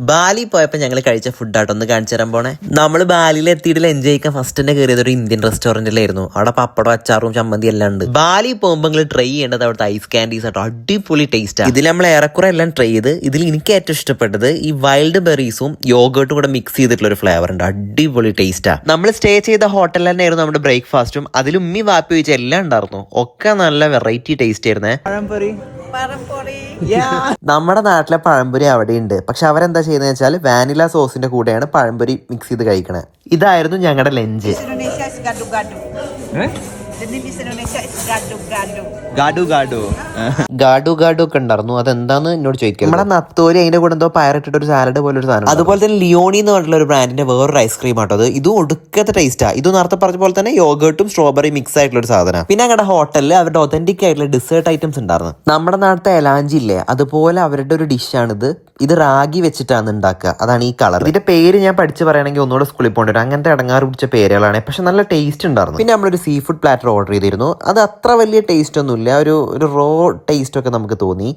ബാലി പോയപ്പോൾ ഞങ്ങൾ കഴിച്ച ഫുഡാട്ടോ ഒന്ന് കാണിച്ചു തരാൻ പോണേ. നമ്മൾ ബാലിയിൽ എത്തിയിട്ട് എൻജോയ് ചെയ്യാൻ ഫസ്റ്റ് തന്നെ കയറിയത് ഒരു ഇന്ത്യൻ റെസ്റ്റോറന്റിലായിരുന്നു. അവിടെ പപ്പടം, അച്ചാറും, ചമ്മന്തി എല്ലാം ഉണ്ട്. ബാലി പോകുമ്പോൾ നിങ്ങൾ ട്രൈ ചെയ്യേണ്ടത് അവിടുത്തെ ഐസ് കാൻഡീസ് ആട്ടോ, അടിപൊളി ടേസ്റ്റ്. ഇതിൽ നമ്മൾ ഏറെക്കുറെ എല്ലാം ട്രൈ ചെയ്ത് ഇതിൽ എനിക്ക് ഏറ്റവും ഇഷ്ടപ്പെട്ടത് ഈ വൈൽഡ് ബെറീസും യോഗേർട്ടും കൂടെ മിക്സ് ചെയ്തിട്ടുള്ള ഒരു ഫ്ലേവർ ഉണ്ട്, അടിപൊളി ടേസ്റ്റാ. നമ്മൾ സ്റ്റേ ചെയ്ത ഹോട്ടലിൽ തന്നെയായിരുന്നു നമ്മുടെ ബ്രേക്ക്ഫാസ്റ്റും. അതിൽ ഉമ്മി വാപ്പി വെച്ച എല്ലാം ഉണ്ടായിരുന്നു, ഒക്കെ നല്ല വെറൈറ്റി ടേസ്റ്റ് ആയിരുന്നേ. നമ്മുടെ നാട്ടിലെ പഴംപൊരി അവിടെ ഉണ്ട്, പക്ഷെ അവരെന്താ ചെയ്യുന്നത് വെച്ചാൽ വാനില സോസിന്റെ കൂടെയാണ് പഴംപൊരി മിക്സ് ചെയ്ത് കഴിക്കണേ. ഇതായിരുന്നു ഞങ്ങളുടെ ലഞ്ച്. ഗാഡു ഒക്കെ ഉണ്ടായിരുന്നു. അതെന്താന്ന് എന്നോട് ചോദിക്കും. നമ്മുടെ നത്തോലി അതിന്റെ കൂടെ എന്തോ പയറിട്ടിട്ട് ഒരു സാലഡ് പോലെ ഒരു സാധനം. അതുപോലെ തന്നെ ലിയോണി എന്ന് പറഞ്ഞിട്ടുള്ള ഒരു ബ്രാൻഡിന്റെ വേറൊരു ഐസ്ക്രീം ആട്ടോ അത്. ഇതും ഒടുക്കത്തെ ടേസ്റ്റാ. ഇത് നേരത്തെ പറഞ്ഞ പോലെ തന്നെ യോഗേർട്ടും സ്ട്രോബെറി മിക്സ് ആയിട്ടുള്ള ഒരു സാധനം. പിന്നെ ഞങ്ങളുടെ ഹോട്ടലിൽ അവരുടെ ഒതന്റിക് ആയിട്ടുള്ള ഡെസേർട്ട് ഐറ്റംസ് ഉണ്ടായിരുന്നു. നമ്മുടെ നാട്ടിലെ എലാഞ്ചി ഇല്ലേ, അതുപോലെ അവരുടെ ഒരു ഡിഷാണിത്. ഇത് റാഗി വെച്ചിട്ടാണ് ഉണ്ടാക്കുക, അതാണ് ഈ കളർ. ഇതിന്റെ പേര് ഞാൻ പഠിച്ച് പറയുകയാണെങ്കിൽ ഒന്നുകൂടെ സ്കൂളിൽ പോകേണ്ടി വരും, അങ്ങനത്തെ അടങ്ങാറ് പിടിച്ച പേരുകളാണ്. പക്ഷെ നല്ല ടേസ്റ്റ് ഉണ്ടായിരുന്നു. പിന്നെ നമ്മളൊരു സീ ഫുഡ് പ്ലാറ്റർ ഓർഡർ ചെയ്തിരുന്നു. അത് അത്ര വലിയ ടേസ്റ്റ് ഒന്നുമില്ല, ഒരു റോ ടേസ്റ്റ് ഒക്കെ നമുക്ക് തോന്നി.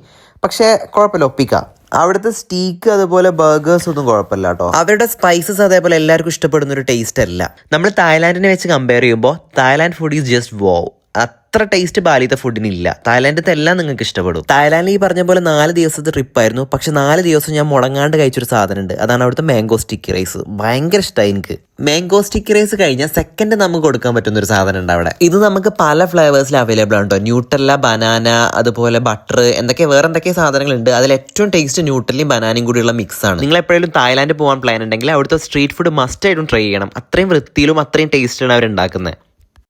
പക്ഷെ കുഴപ്പമില്ല, ഒപ്പിക്കാം. അവിടുത്തെ സ്റ്റീക്ക് അതുപോലെ ബർഗേഴ്സ് ഒന്നും കുഴപ്പമില്ല കേട്ടോ. അവരുടെ സ്പൈസസ് അതേപോലെ എല്ലാവർക്കും ഇഷ്ടപ്പെടുന്ന ഒരു ടേസ്റ്റ് അല്ല. നമ്മൾ തായ്ലാൻഡിനെ വെച്ച് കമ്പയർ ചെയ്യുമ്പോൾ തായ്ലാൻഡ് ഫുഡ് ഈസ് ജസ്റ്റ് വോ. അത്ര ടേസ്റ്റ് ബാലിത്തെ ഫുഡിനില്ല. തായ്ലാൻഡിലത്തെ എല്ലാം നിങ്ങൾക്ക് ഇഷ്ടപ്പെടും. തായ്ലാൻഡിൽ ഈ പറഞ്ഞ പോലെ 4 ദിവസത്തെ ട്രിപ്പായിരുന്നു. പക്ഷെ 4 ദിവസം ഞാൻ മുടങ്ങാണ്ട് കഴിച്ചൊരു സാധനം ഉണ്ട്, അതാണ് അവിടുത്തെ മാംഗോ സ്റ്റിക്കി റൈസ്. ഭയങ്കര ഇഷ്ടമായി എനിക്ക്. മാംഗോ സ്റ്റിക്കി റൈസ് കഴിഞ്ഞാൽ സെക്കൻഡ് നമുക്ക് കൊടുക്കാൻ പറ്റുന്ന ഒരു സാധനം ഉണ്ട് അവിടെ. ഇത് നമുക്ക് പല ഫ്ലേവേഴ്സിൽ അവൈലബിൾ ആണ് കേട്ടോ. ന്യൂട്രല്ല, ബനാന, അതുപോലെ ബട്ടർ, വേറെ എന്തൊക്കെ സാധനങ്ങളുണ്ട്. അതിൽ ഏറ്റവും ടേസ്റ്റ് ന്യൂട്രലും ബനാനയും കൂടിയുള്ള മിക്സ് ആണ്. നിങ്ങൾ എപ്പോഴും തായ്ലാൻഡ് പോകാൻ പ്ലാൻ ഉണ്ടെങ്കിൽ അവിടുത്തെ സ്ട്രീറ്റ് ഫുഡ് മസ്റ്റ് ആയിട്ടും ട്രൈ ചെയ്യണം. അത്രയും വൃത്തിയിലും അത്രയും ടേസ്റ്റിലാണ് അവർ ഉണ്ടാക്കുന്നത്.